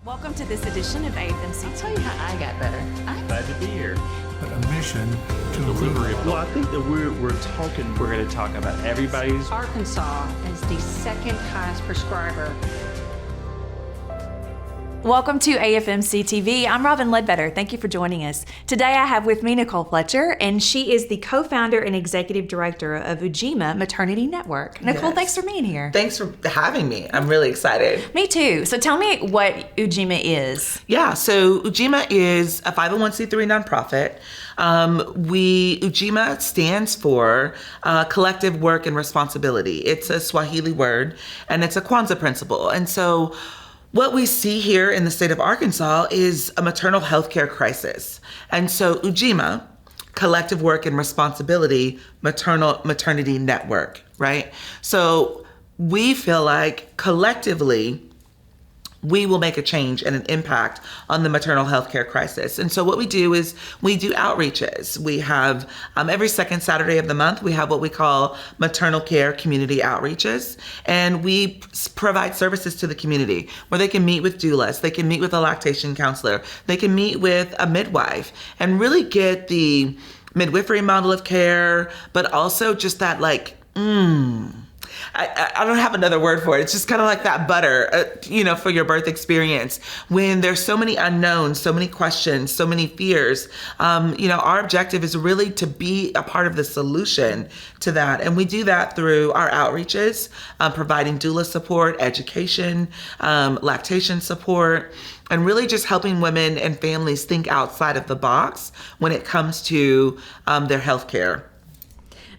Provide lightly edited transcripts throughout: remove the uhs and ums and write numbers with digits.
Welcome to this edition of AFMC. I'll tell you how I got better. I'm Glad to be here. But a mission to Delivery of improve. I think that we're going to talk about everybody's. Arkansas is the second highest prescriber. Welcome to AFMC TV. I'm Robin Ledbetter. Thank you for joining us. Today I have with me Nicolle Fletcher, and she is the co-founder and executive director of Ujima Maternity Network. Nicolle, Yes. Thanks for being here. Thanks for having me. I'm really excited. Me too. So tell me what Ujima is. Yeah, so Ujima is a 501c3 nonprofit. Ujima stands for collective work and responsibility. It's a Swahili word, and it's a Kwanzaa principle. And so what we see here in the state of Arkansas is a maternal health care crisis. And so Ujima, collective work and responsibility, maternity network, right? So we feel like collectively, we will make a change and an impact on the maternal health care crisis. And so what we do is we do outreaches. We have every second Saturday of the month, we have what we call maternal care community outreaches. And we provide services to the community where they can meet with doulas, they can meet with a lactation counselor, they can meet with a midwife and really get the midwifery model of care, but also just that I don't have another word for it. It's just kind of like that butter, for your birth experience. When there's so many unknowns, so many questions, so many fears, our objective is really to be a part of the solution to that. And we do that through our outreaches, providing doula support, education, lactation support, and really just helping women and families think outside of the box when it comes to their health care.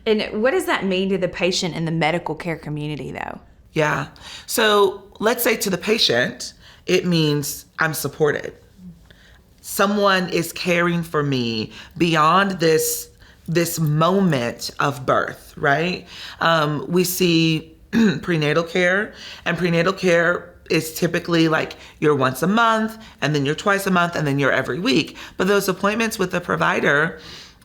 And what does that mean to the patient in the medical care community, though? Yeah. So let's say to the patient, it means I'm supported. Someone is caring for me beyond this moment of birth, right? We see prenatal care, and prenatal care is typically like you're once a month, and then you're twice a month, and then you're every week. But those appointments with the provider,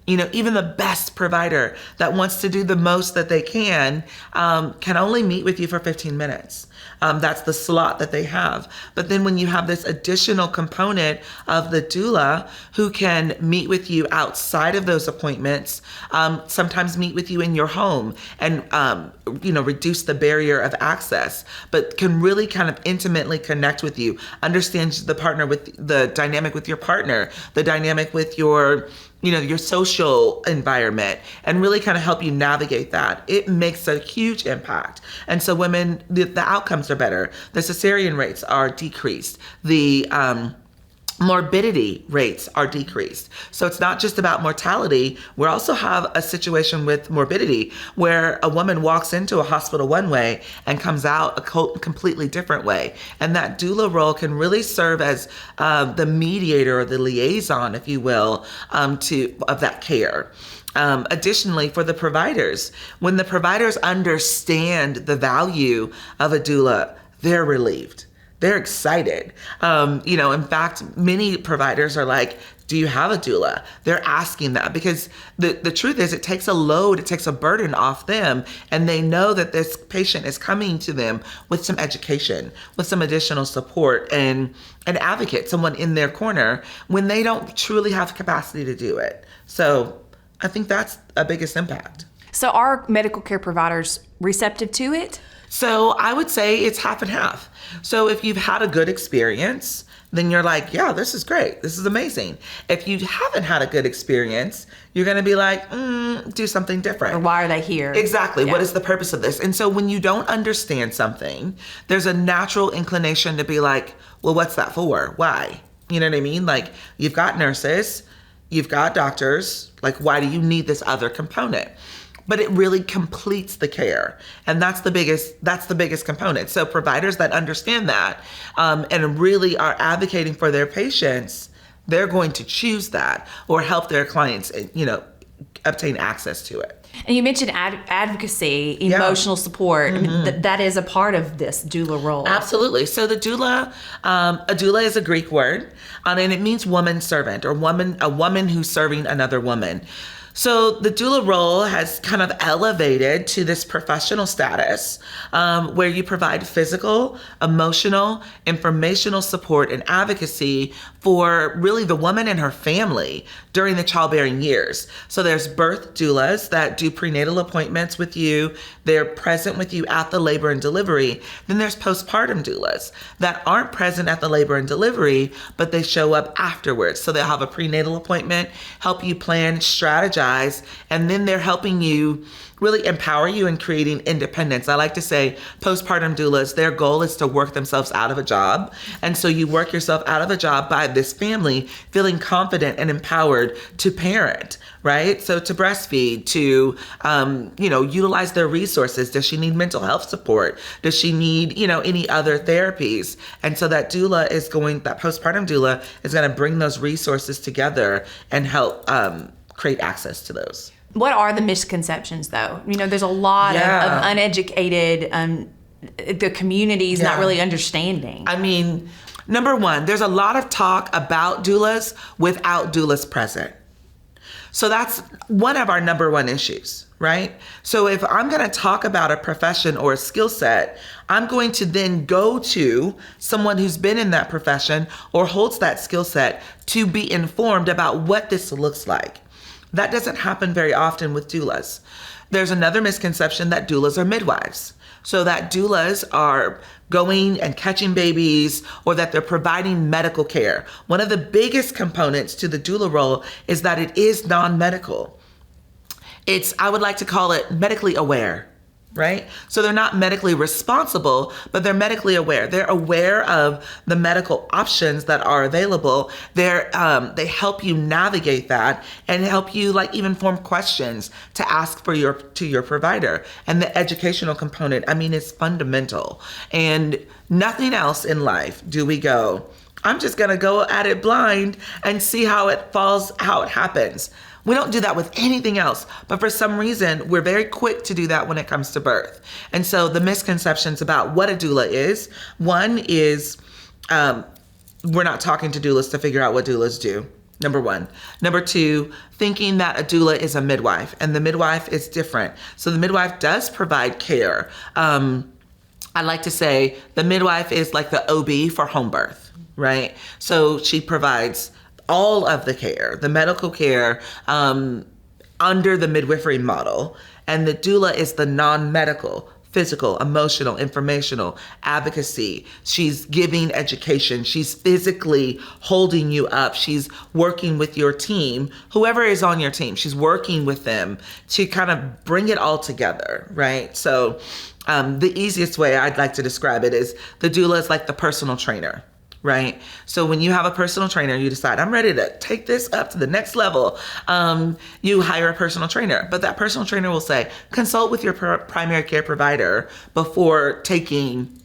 even the best provider that wants to do the most that they can only meet with you for 15 minutes. That's the slot that they have. But then when you have this additional component of the doula who can meet with you outside of those appointments, sometimes meet with you in your home and, reduce the barrier of access, but can really kind of intimately connect with you, understand the partner with the dynamic with your partner, the dynamic with your social environment, and really kind of help you navigate that. It makes a huge impact. And so women, the outcomes are better. The cesarean rates are decreased. The morbidity rates are decreased. So it's not just about mortality. We also have a situation with morbidity where a woman walks into a hospital one way and comes out a completely different way. And that doula role can really serve as the mediator or the liaison, if you will, of that care. Additionally, for the providers, when the providers understand the value of a doula, they're relieved. They're excited. In fact, many providers are like, do you have a doula? They're asking that because the truth is it takes a burden off them, and they know that this patient is coming to them with some education, with some additional support and an advocate, someone in their corner when they don't truly have capacity to do it. So I think that's a biggest impact. So are medical care providers receptive to it? So I would say it's half and half. So if you've had a good experience, then you're like, yeah, this is great. This is amazing. If you haven't had a good experience, you're going to be like, do something different. Or why are they here? Exactly. Yeah. What is the purpose of this? And so when you don't understand something, there's a natural inclination to be like, well, what's that for? Why? You know what I mean? Like, you've got nurses, you've got doctors. Like, why do you need this other component? But it really completes the care. And that's the biggest component. So providers that understand that and really are advocating for their patients, they're going to choose that or help their clients, obtain access to it. And you mentioned advocacy, emotional support. Mm-hmm. I mean, that is a part of this doula role. Absolutely. So the doula, a doula is a Greek word, and it means woman servant or a woman who's serving another woman. So the doula role has kind of elevated to this professional status where you provide physical, emotional, informational support and advocacy for really the woman and her family during the childbearing years. So there's birth doulas that do prenatal appointments with you. They're present with you at the labor and delivery. Then there's postpartum doulas that aren't present at the labor and delivery, but they show up afterwards. So they'll have a prenatal appointment, help you plan, strategize, and then they're helping you really empower you in creating independence. I like to say postpartum doulas, their goal is to work themselves out of a job. And so you work yourself out of a job by this family feeling confident and empowered to parent, right? So to breastfeed, to, utilize their resources. Does she need mental health support? Does she need, any other therapies? And so that postpartum doula is going to bring those resources together and help create access to those. What are the misconceptions, though? There's a lot of uneducated, the community's not really understanding. I mean, number one, there's a lot of talk about doulas without doulas present. So that's one of our number one issues, right? So if I'm going to talk about a profession or a skill set, I'm going to then go to someone who's been in that profession or holds that skill set to be informed about what this looks like. That doesn't happen very often with doulas. There's another misconception that doulas are midwives. So that doulas are going and catching babies or that they're providing medical care. One of the biggest components to the doula role is that it is non-medical. I would like to call it medically aware, right? So they're not medically responsible, but they're medically aware. They're aware of the medical options that are available. They help you navigate that and help you even form questions to ask to your provider. And the educational component, is fundamental. And nothing else in life do we go, I'm just gonna go at it blind and see how it happens. We don't do that with anything else, but for some reason, we're very quick to do that when it comes to birth. And so the misconceptions about what a doula is, one is we're not talking to doulas to figure out what doulas do, number one. Number two, thinking that a doula is a midwife, and the midwife is different. So the midwife does provide care. I like to say the midwife is like the OB for home birth, right? So she provides all of the care, the medical care, under the midwifery model. And the doula is the non-medical, physical, emotional, informational, advocacy. She's giving education. She's physically holding you up. She's working with your team, whoever is on your team. She's working with them to kind of bring it all together, right? So the easiest way I'd like to describe it is the doula is like the personal trainer. Right? So when you have a personal trainer, you decide, I'm ready to take this up to the next level. You hire a personal trainer, but that personal trainer will say, consult with your primary care provider before taking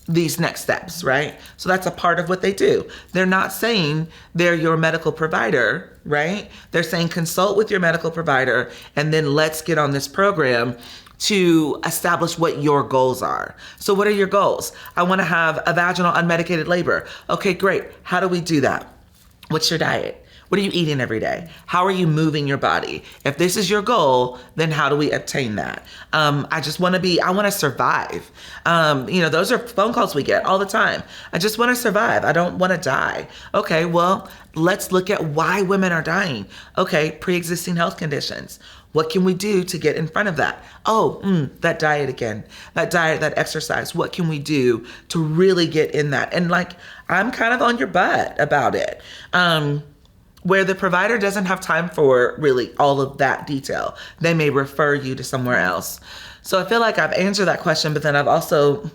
these next steps, right? So that's a part of what they do. They're not saying they're your medical provider, right? They're saying consult with your medical provider and then let's get on this program to establish what your goals are. So what are your goals? I want to have a vaginal unmedicated labor. Okay, great. How do we do that? What's your diet? What are you eating every day? How are you moving your body? If this is your goal, then how do we obtain that? I want to survive. Those are phone calls we get all the time. I just want to survive. I don't want to die. Okay, well, let's look at why women are dying. Okay, pre-existing health conditions. What can we do to get in front of that? That diet again, that exercise. What can we do to really get in that? And I'm kind of on your butt about it. Where the provider doesn't have time for really all of that detail, they may refer you to somewhere else. So I feel like I've answered that question, but then I've also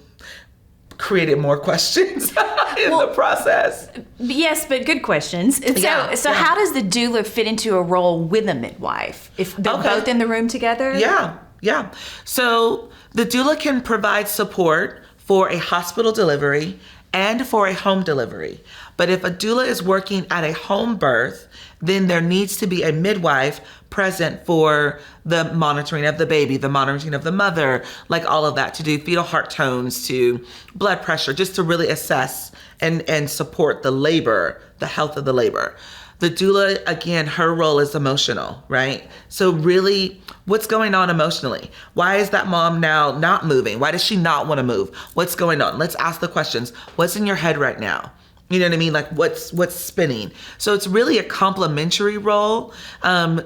created more questions in the process. Yes, but good questions. So how does the doula fit into a role with a midwife if they're both in the room together? Yeah. So the doula can provide support for a hospital delivery and for a home delivery. But if a doula is working at a home birth, then there needs to be a midwife present for the monitoring of the baby, the monitoring of the mother, all of that, to do fetal heart tones, to blood pressure, just to really assess and support the labor, the health of the labor. The doula, again, her role is emotional, right? So really, what's going on emotionally? Why is that mom now not moving? Why does she not want to move? What's going on? Let's ask the questions. What's in your head right now? You know what I mean? Like what's spinning? So it's really a complementary role,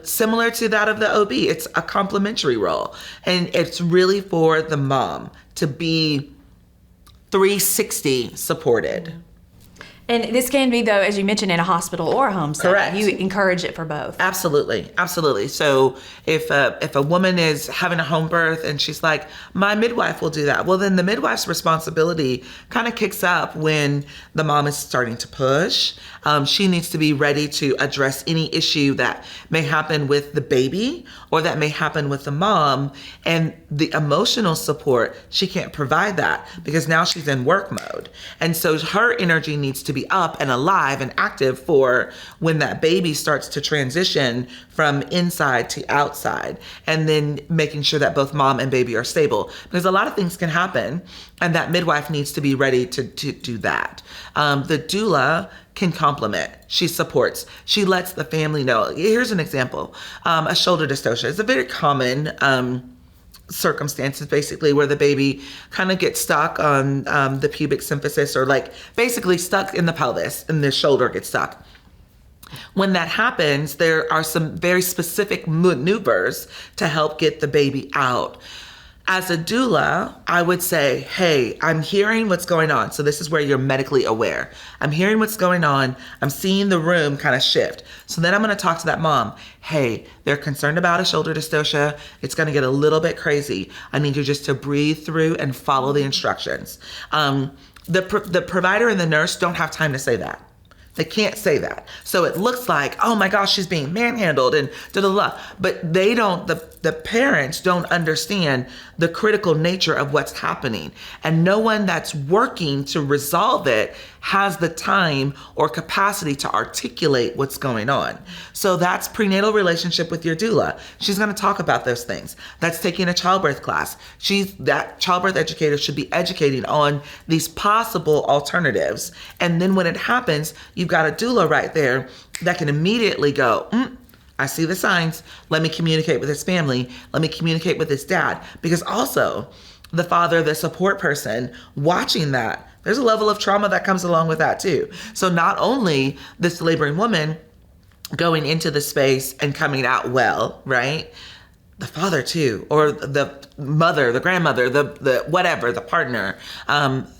similar to that of the OB. It's a complementary role. And it's really for the mom to be 360 supported. And this can be, though, as you mentioned, in a hospital or a home setting. Correct. You encourage it for both. Absolutely. Absolutely. So if a woman is having a home birth and she's like, my midwife will do that. Well, then the midwife's responsibility kind of kicks up when the mom is starting to push. She needs to be ready to address any issue that may happen with the baby or that may happen with the mom. And the emotional support, she can't provide that because now she's in work mode. And so her energy needs to be up and alive and active for when that baby starts to transition from inside to outside, and then making sure that both mom and baby are stable, because a lot of things can happen and that midwife needs to be ready to do that. The doula can complement. She supports. She lets the family know. Here's an example. A shoulder dystocia is a very common circumstances, basically, where the baby kind of gets stuck on the pubic symphysis, or like basically stuck in the pelvis and the shoulder gets stuck. When that happens, there are some very specific maneuvers to help get the baby out. As a doula, I would say, hey, I'm hearing what's going on. So this is where you're medically aware. I'm hearing what's going on. I'm seeing the room kind of shift. So then I'm going to talk to that mom. Hey, they're concerned about a shoulder dystocia. It's going to get a little bit crazy. I need you just to breathe through and follow the instructions. The provider and the nurse don't have time to say that. They can't say that. So it looks like, oh my gosh, she's being manhandled and da-da-da. But they don't, the parents don't understand the critical nature of what's happening. And no one that's working to resolve it has the time or capacity to articulate what's going on. So that's prenatal relationship with your doula. She's going to talk about those things. That's taking a childbirth class. That childbirth educator should be educating on these possible alternatives. And then when it happens, you've got a doula right there that can immediately go, I see the signs. Let me communicate with his family. Let me communicate with his dad. Because also the father, the support person watching that, there's a level of trauma that comes along with that too. So not only this laboring woman going into the space and coming out well, right? The father too, or the mother, the grandmother, the whatever, the partner,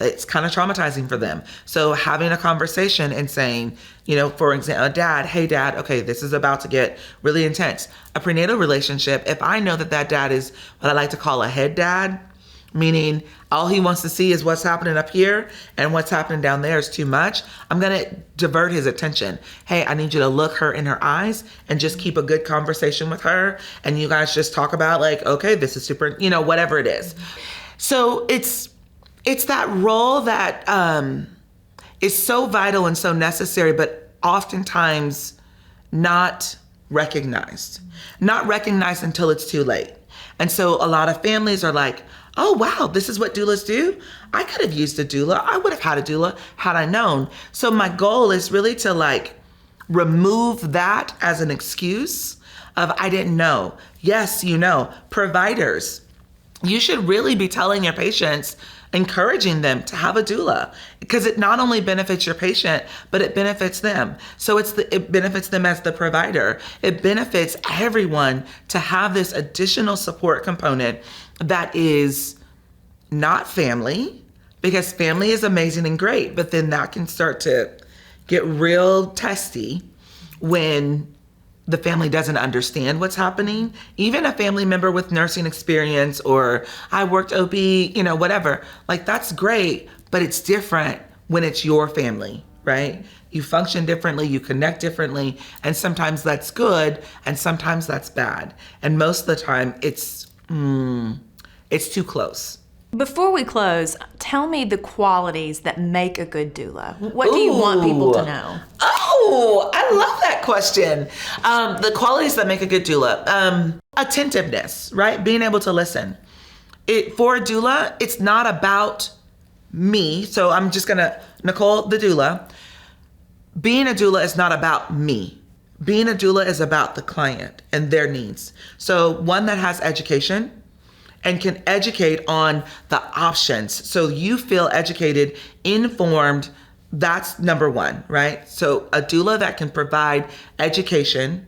it's kind of traumatizing for them. So having a conversation and saying, you know, for example, a dad, hey dad, okay, this is about to get really intense. A prenatal relationship, if I know that dad is what I like to call a head dad, meaning all he wants to see is what's happening up here and what's happening down there is too much, I'm going to divert his attention. Hey, I need you to look her in her eyes and just keep a good conversation with her. And you guys just talk about like, okay, this is super, you know, whatever it is. So it's that role that is so vital and so necessary, but oftentimes not recognized until it's too late. And so a lot of families are like, oh, wow, this is what doulas do? I could have used a doula. I would have had a doula had I known. So my goal is really to like remove that as an excuse of I didn't know. Yes, you know, providers, you should really be telling your patients, encouraging them to have a doula, because it not only benefits your patient, but it benefits them. So it benefits them as the provider. It benefits everyone to have this additional support component that is not family, because family is amazing and great, but then that can start to get real testy when the family doesn't understand what's happening. Even a family member with nursing experience, or I worked OB, you know, whatever, like that's great, but it's different when it's your family, right? You function differently, you connect differently, and sometimes that's good, and sometimes that's bad. And most of the time it's too close. Before we close, tell me the qualities that make a good doula. What do you want people to know? Oh, I love that question. The qualities that make a good doula. Attentiveness, right? Being able to listen. For a doula, it's not about me. So I'm just gonna, Nicolle, the doula. Being a doula is not about me. being a doula is about the client and their needs. So one that has education and can educate on the options. So you feel educated, informed. That's number one, right? So a doula that can provide education,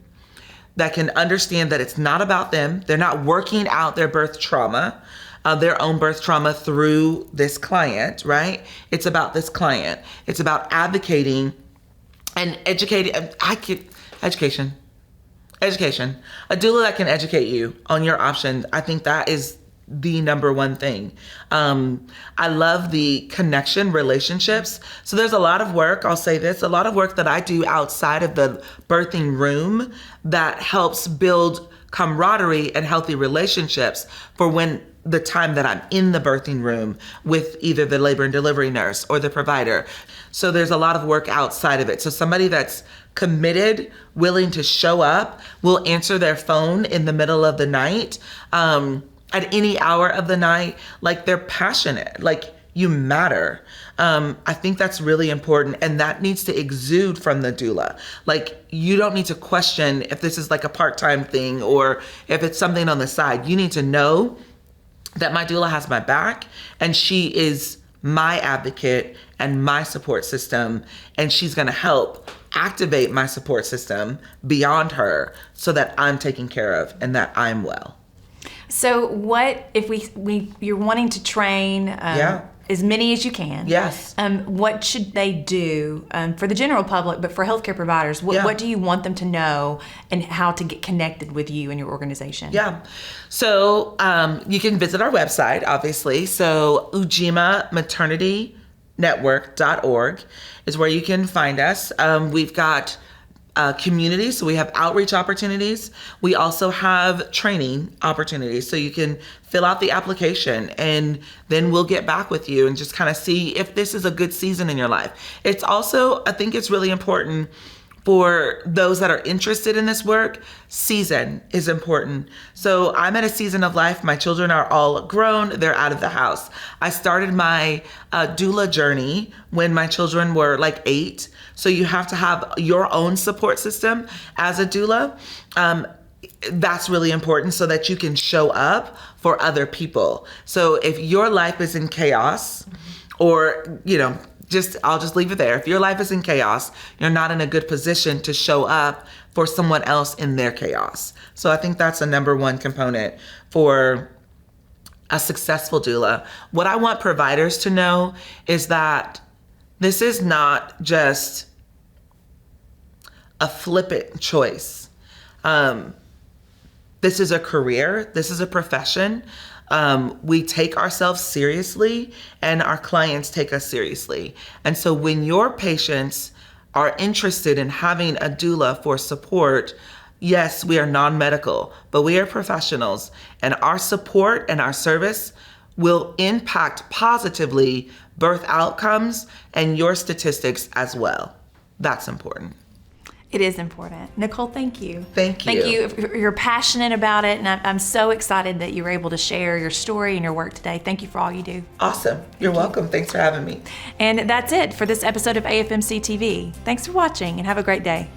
that can understand that it's not about them. They're not working out their birth trauma, their own birth trauma through this client, right? It's about this client. It's about advocating and educating. Education. A doula that can educate you on your options. I think that is the number one thing. I love the connection relationships. So there's a lot of work, I'll say this, a lot of work that I do outside of the birthing room that helps build camaraderie and healthy relationships for when the time that I'm in the birthing room with either the labor and delivery nurse or the provider. So there's a lot of work outside of it. So somebody that's committed, willing to show up, will answer their phone in the middle of the night, at any hour of the night, like they're passionate, like you matter. I think that's really important, and that needs to exude from the doula. Like you don't need to question if this is like a part-time thing or if it's something on the side. You need to know that my doula has my back and she is my advocate and my support system, and she's gonna help activate my support system beyond her so that I'm taken care of and that I'm well. So what if you're wanting to train as many as you can? Yes. What should they do for the general public, but for healthcare providers? What do you want them to know and how to get connected with you and your organization? Yeah. So you can visit our website, obviously. So Ujima Maternity Network.org is where you can find us. We've got community, so we have outreach opportunities. We also have training opportunities, so you can fill out the application and then we'll get back with you and just kind of see if this is a good season in your life. It's also, I think it's really important for those that are interested in this work, season is important. So I'm at a season of life. My children are all grown. They're out of the house. I started my doula journey when my children were like 8. So you have to have your own support system as a doula. That's really important so that you can show up for other people. So if your life is in chaos or, I'll just leave it there. If your life is in chaos, you're not in a good position to show up for someone else in their chaos. So I think that's a number one component for a successful doula. What I want providers to know is that this is not just a flippant choice. This is a career. This is a profession. We take ourselves seriously and our clients take us seriously. And so when your patients are interested in having a doula for support, yes, we are non-medical, but we are professionals, and our support and our service will impact positively birth outcomes and your statistics as well. That's important. It is important. Nicolle, thank you. Thank you. Thank you. You're passionate about it, and I'm so excited that you were able to share your story and your work today. Thank you for all you do. Awesome. You're welcome. Thanks for having me. And that's it for this episode of AFMC TV. Thanks for watching, and have a great day.